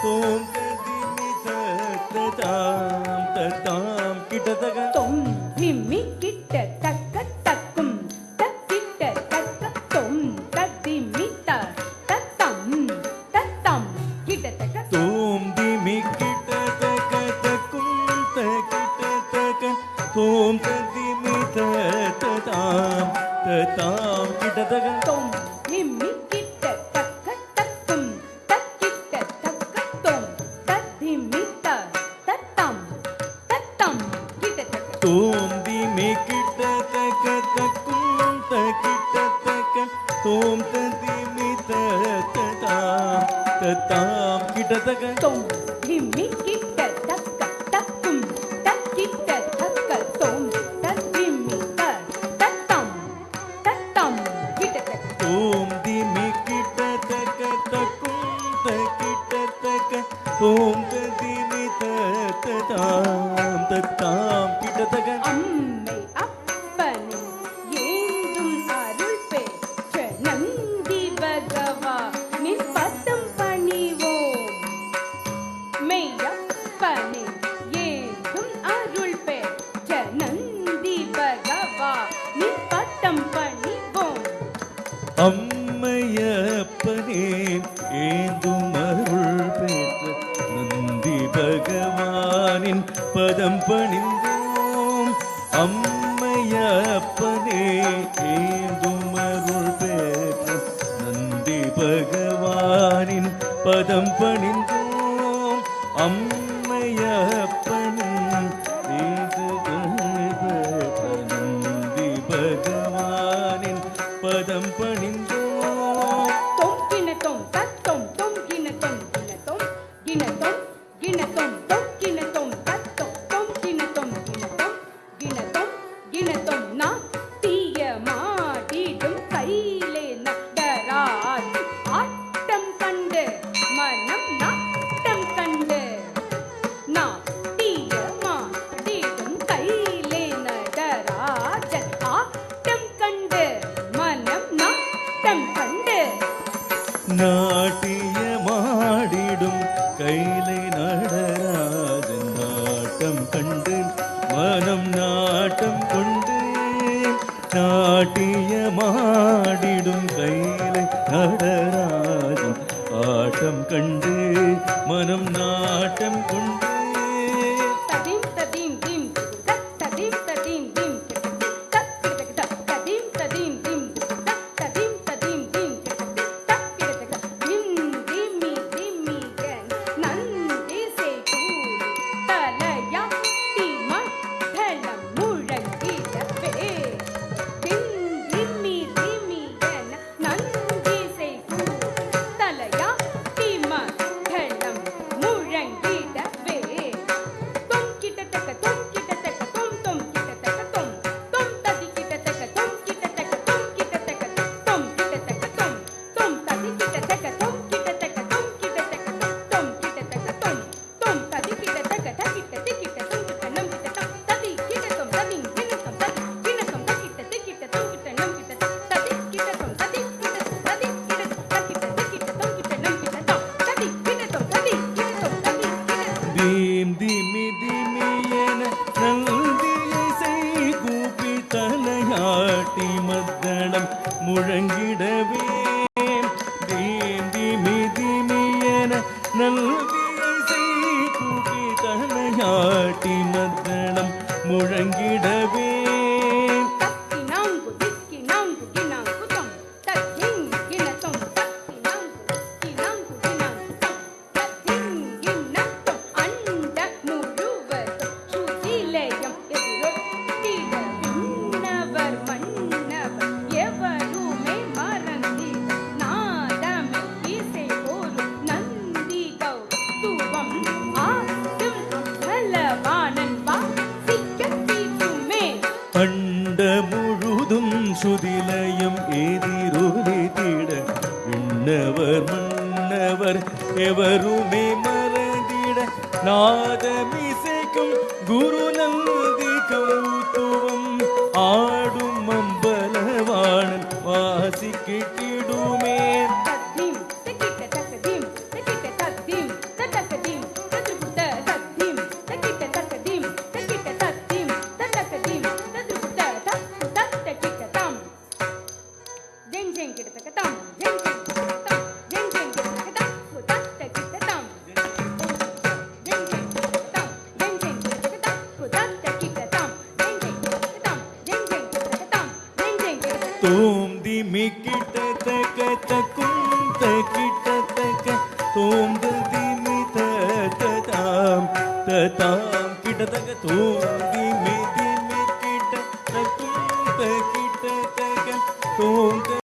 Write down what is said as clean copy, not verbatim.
தோம் திமி தாம் தாம் கிட்டத்தக தொம் திமி கிட்ட தக்க தக்கும் தக்கிட்ட தக்க தொம் திமி தத்தம் தத்தம் கிட்டத்தக்க தோம் திமி கிட்ட தக்க தக்கும் தக்கிட்ட தக்க தோம் திமி தாம் தாம் கிட்டத்தக தொம் திமி கிட்ட தக்க தக்கும் தக்கிட்ட தக்க தொம் திமி தத்தம் தத்தம் கிட்டத்தக்க தோம் திமி கிட்ட தக்க தக்கும் தக்கிட்ட தக்க தோம் திமி தாம் கிட்டத்தக தொம் திமி கிட்ட தக்க தக்கும் தக்கிட்ட தக்க தொம் திமி தத்தம் தத்தம் கிட்டத்தக்க தோம் திமி கிட்ட தக்க தக்கும் தக்கிட்ட தக்க தோம் திமி தாம் கிட்டத்தக அம்மை அப்பனின் ஏந்தும் அருள் பெற்ற நந்தி பகவா நின் பதம் பணிவோம் மெய்யப்பனின் ஏந்தும் அருள் பெற்ற நந்தி பகவா நின் பதம் பணிவோம் அம்மையப்பனே ஏந்தும் அருள் பெற்ற நந்தி பகவானின் பதம் பணிந்தோம் அம்மையப்பனே ஏந்தும் அருள் பெற்ற நந்தி பகவானின் பதம் பணிந்தோம் அம்மையப்பனின் நந்தி பகவானின் பதம் பணிந்தோம் தொம் கிணத்தொம் தத்தொம் தொம் கிணத்தொம் கிணத்தொம் கிணத்தொம் கிணத்தொம் தொம் கிணத்தொம் தத்தொம் தொம் கிணத்தொம் கிணத்தொம் கிணத்தொம் கிணத்தொம் நாட்டிய மாடிடும் கையிலே நடராஜ் ஆட்டம் கண்டு மனம் நாட்டம் கண்டு நாட்டிய மாடிடும் கையிலே நடராஜன் ஆட்டம் கண்டு மனம் நாட்டம் கண்டு நாட்டியமாடிடும் கைலை நடராஜன் நாட்டம் கண்டு மனம் நாட்டம் கொண்டு நாட்டியமாடிடும் கைலை நடராஜன் ஆட்டம் கண்டு மனம் நாட்டம் கொண்டு ததீம் ததீம் தீம் ததீம் ததீம் தீம் ததீம் ததீம் தீம் ததீம் ததீம் தீம் நிம் திமி திமிகன் நந்தி சேகூரி தலையா திமண்டலம் முழங்கிடவே திமி திமிகன் நந்தி சேகூரி தலையா திமண்டலம் முழங்கிடவே தொம் கிட்டத்தக்க தொம் கிட்டத்தக்க தொம் தொம் கிட்டத்தக்க தொம் தொம் ததி கிட்டத்தக்க தொம் கிட்டத்தக்க தொம் கிட்டத்தக்க தொம் கிட்டத்தக்க தொம் தொம் ததி கிட்டத்தக்க தொம் கிட்டத்தக்க தொம் கிட்டத்தக்க தொம் கிட்டத்தக்க தொம் தொம் ததி கிட்டத்தக்க தகிட்ட திகிட்ட தொம் கிட்ட நம் கிட்ட ததி கிட்ட தொம் ததி கிண்ணத்தொம் ததி கிண்ணத்தொம் தகிட்ட திகிட்ட தொம் கிட்ட நம் கிட்ட ததி கிட்ட தொம் ததி கிட்ட ததி கிட்ட தகிட்ட திகிட்ட தொம் கிட்ட நம் கிட்ட ததி கிட்ட தொம் ததி கிட்ட தொம் ததி கிட்ட தீம் திமி திமி என நந்தியை செய் கூப்பி தலையாட்டி மத்தளம் முழங்கிடவே தீம் திமி திமி என நந்தியை செய் கூப்பி தலையாட்டி மத்தளம் முழங்கிடவே தக்கினாங்கு திக்கினாங்கு கினாங்கு தொம் தக்கிங் கினத்தொம் தக்கினாங்கு திக்கினாங்கு கினாங்கு தொம் தக்கிங் கினத்தொம் அண்ட முழுவதும் சுதிலயம் எதிரொட்டிட விண்ணவர் மன்னவர் எவருமே மறந்திட நாதமே இசை போரும் நந்தி கௌதுவம் ஆடும் பலவானன் வாசிக்க தீட்டுமே அண்ட முழுதும் சுதிலயம் எதிரொலித்திட விண்ணவர் மன்னவர் எவருமே மறந்திட நாதமிசைக்கும் குரு நந்தி கௌதுவம் ஆடும்